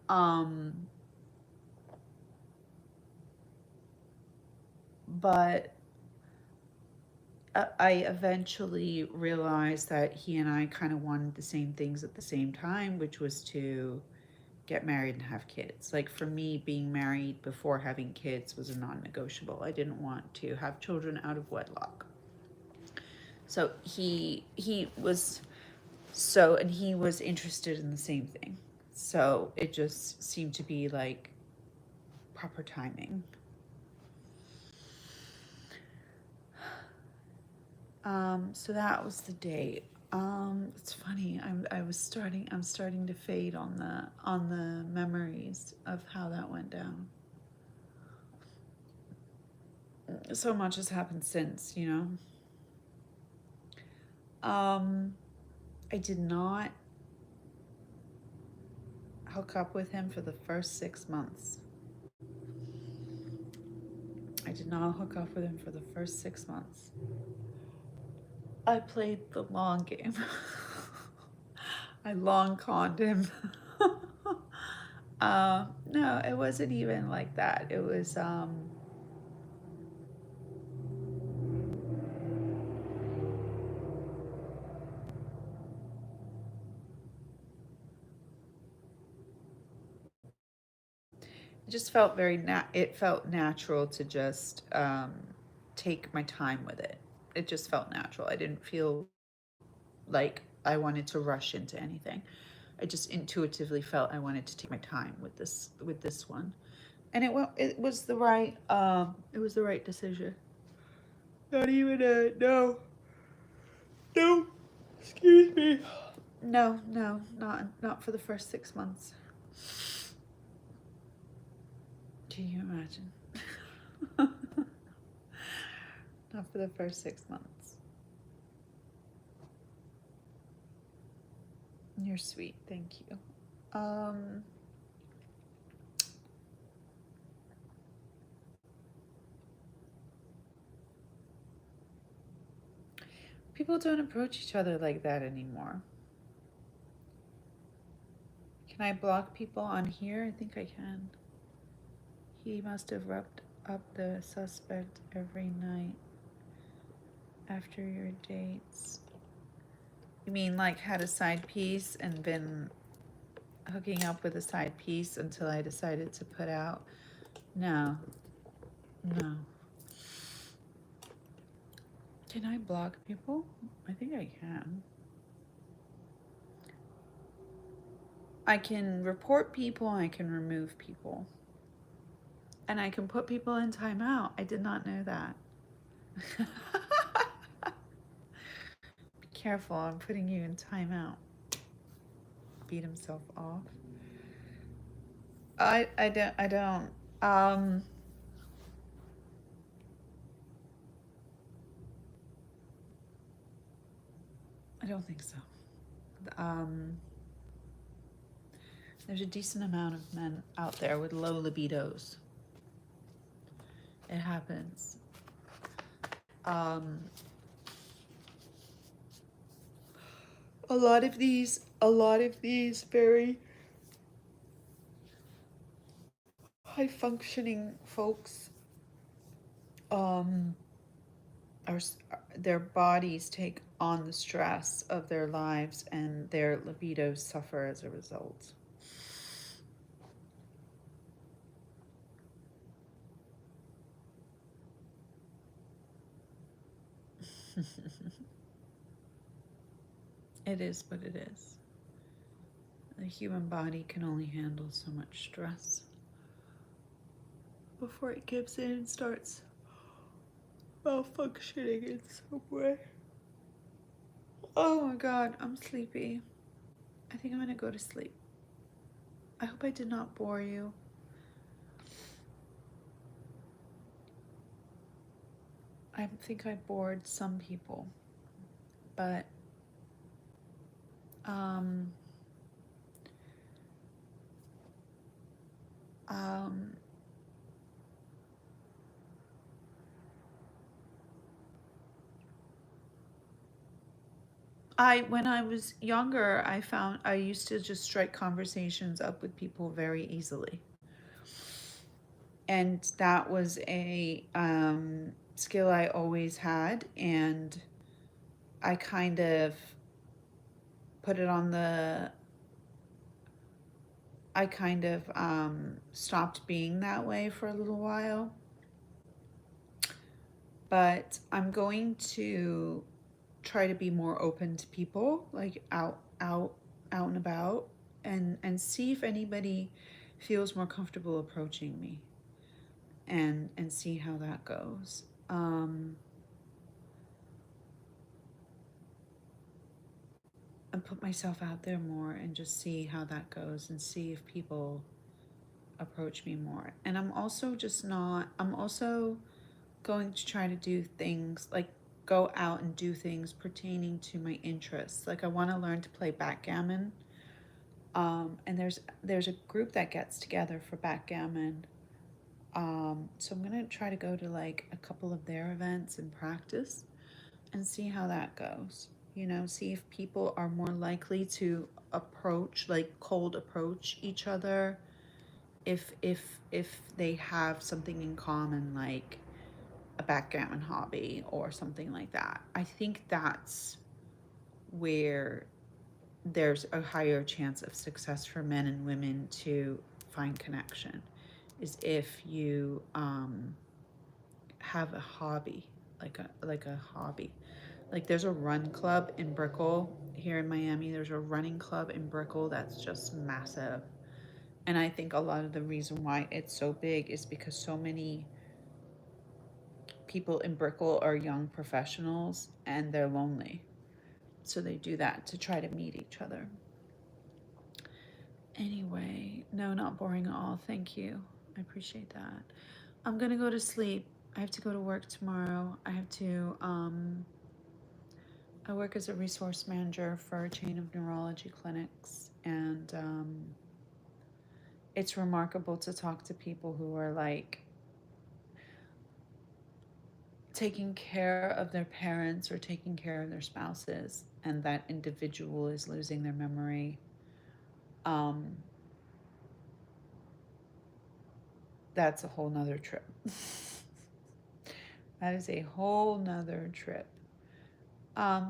Um, but I eventually realized that he and I kind of wanted the same things at the same time, which was to get married and have kids. Like for me, being married before having kids was a non-negotiable. I didn't want to have children out of wedlock. So and he was interested in the same thing. So it just seemed to be like proper timing. So that was the date. It's funny. I'm starting to fade on the memories of how that went down. So much has happened since, you know. I did not hook up with him for the first 6 months. I did not hook up with him for the first 6 months. I played the long game. I long conned him. No, it wasn't even like that. It was it just felt it felt natural to just take my time with it. It just felt natural. I didn't feel like I wanted to rush into anything. I just intuitively felt I wanted to take my time with this one. And it was the right decision. Not even no, excuse me. No, not for the first 6 months. Can you imagine? Not for the first 6 months. You're sweet, thank you. People don't approach each other like that anymore. Can I block people on here? I think I can. He must have rubbed up the suspect every night after your dates. You mean like had a side piece and been hooking up with a side piece until I decided to put out? No. No. Can I block people? I think I can. I can report people, I can remove people. And I can put people in timeout. I did not know that. Be careful, I'm putting you in timeout. Beat himself off. I don't. I don't think so. There's a decent amount of men out there with low libidos. It happens. A lot of these very high functioning folks, are their bodies take on the stress of their lives and their libidos suffer as a result. It is what it is. The human body can only handle so much stress before it gives in and starts malfunctioning in some way. Oh my god, I'm sleepy. I think I'm gonna go to sleep. I hope I did not bore you. I think I bored some people, but um, um, when I was younger, I found I used to just strike conversations up with people very easily. And that was a skill I always had, and I kind of put it on the I kind of stopped being that way for a little while. But I'm going to try to be more open to people, like out and about, and see if anybody feels more comfortable approaching me, and see how that goes. And put myself out there more and just see how that goes, and see if people approach me more. And I'm also going to try to do things like go out and do things pertaining to my interests. Like I want to learn to play backgammon. And there's a group that gets together for backgammon. So I'm gonna try to go to like a couple of their events and practice and see how that goes. You know, see if people are more likely to approach, like cold approach each other, if they have something in common, like a backgammon hobby or something like that. I think that's where there's a higher chance of success for men and women to find connection, is if you have a hobby, like a hobby. Like there's a run club in Brickell here in Miami. There's a running club in Brickell that's just massive. And I think a lot of the reason why it's so big is because so many people in Brickell are young professionals and they're lonely. So they do that to try to meet each other. Anyway, no, not boring at all. Thank you. I appreciate that. I'm gonna go to sleep. I have to go to work tomorrow. I work as a resource manager for a chain of neurology clinics, and it's remarkable to talk to people who are like taking care of their parents or taking care of their spouses, and that individual is losing their memory. Um, that's a whole nother trip. That is a whole nother trip.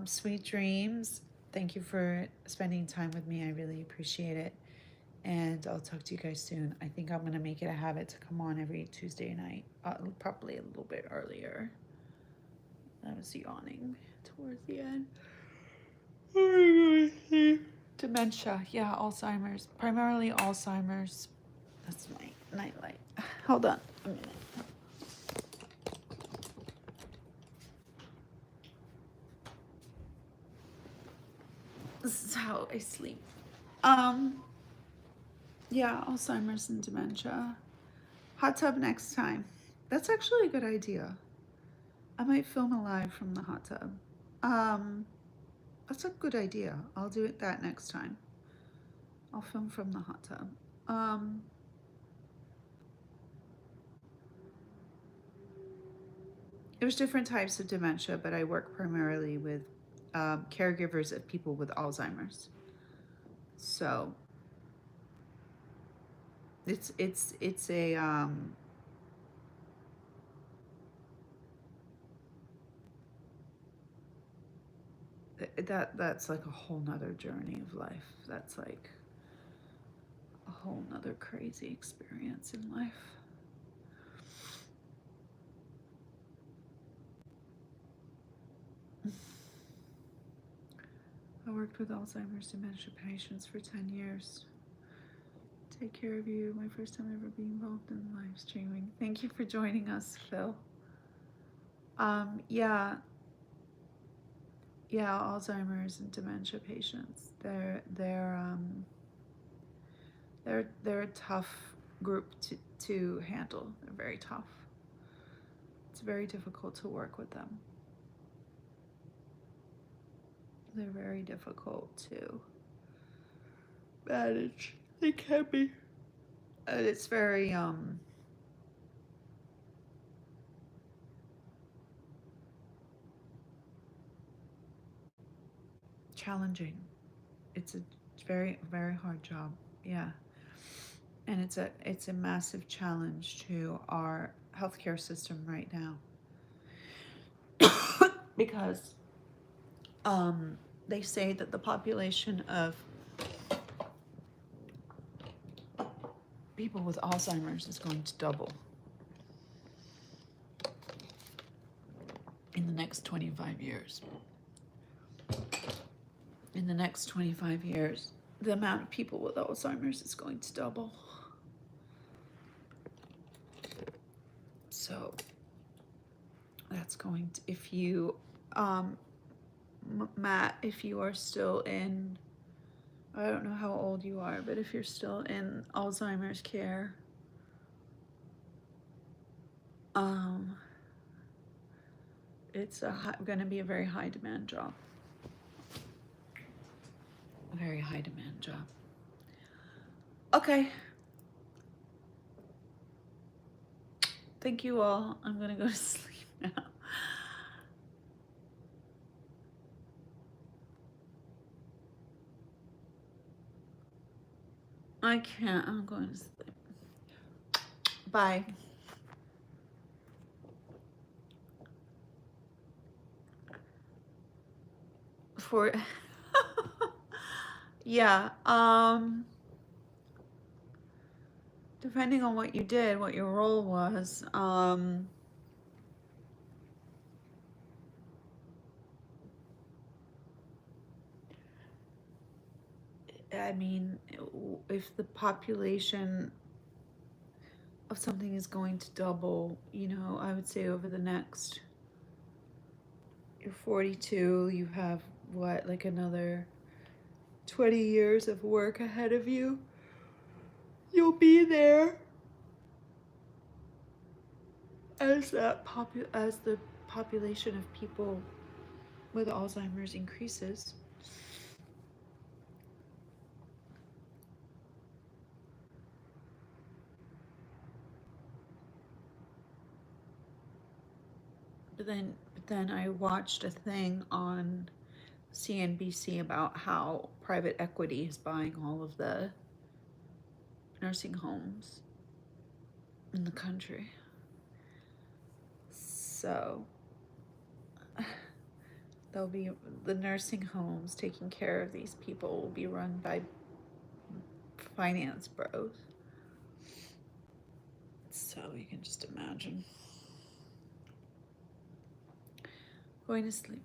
Sweet dreams. Thank you for spending time with me. I really appreciate it. And I'll talk to you guys soon. I think I'm going to make it a habit to come on every Tuesday night, probably a little bit earlier. I was yawning towards the end. Dementia. Yeah, Alzheimer's. Primarily Alzheimer's. That's my nightlight. Hold on a minute. This is how I sleep. Yeah, Alzheimer's and dementia. Hot tub next time. That's actually a good idea. I might film a live from the hot tub. That's a good idea. I'll do it that next time. I'll film from the hot tub. There's different types of dementia, but I work primarily with caregivers of people with Alzheimer's. So it's a that's like a whole nother journey of life. That's like a whole nother crazy experience in life. How are worked with Alzheimer's dementia patients for 10 years. Take care of you. My first time ever being involved in live streaming. Thank you for joining us, Phil. Yeah, Alzheimer's and dementia patients. They're a tough group to handle. They're very tough. It's very difficult to work with them. They're very difficult to manage. They can be. And it's very challenging. It's a very, very hard job. Yeah. And it's a massive challenge to our healthcare system right now. Because they say that the population of people with Alzheimer's is going to double in the next 25 years. In the next 25 years, the amount of people with Alzheimer's is going to double. So that's going to, if you, Matt, if you are still in, I don't know how old you are, but if you're still in Alzheimer's care, it's going to be a very high demand job. A very high demand job. Okay. Thank you all. I'm going to go to sleep now. I can't. I'm going to sleep. Bye. For yeah, depending on what you did, what your role was, I mean, if the population of something is going to double, you know, I would say over the next, you're 42, you have what, like another 20 years of work ahead of you. You'll be there as the population of people with Alzheimer's increases. But then I watched a thing on CNBC about how private equity is buying all of the nursing homes in the country. So there'll be the nursing homes taking care of these people will be run by finance bros. So you can just imagine. Going to sleep.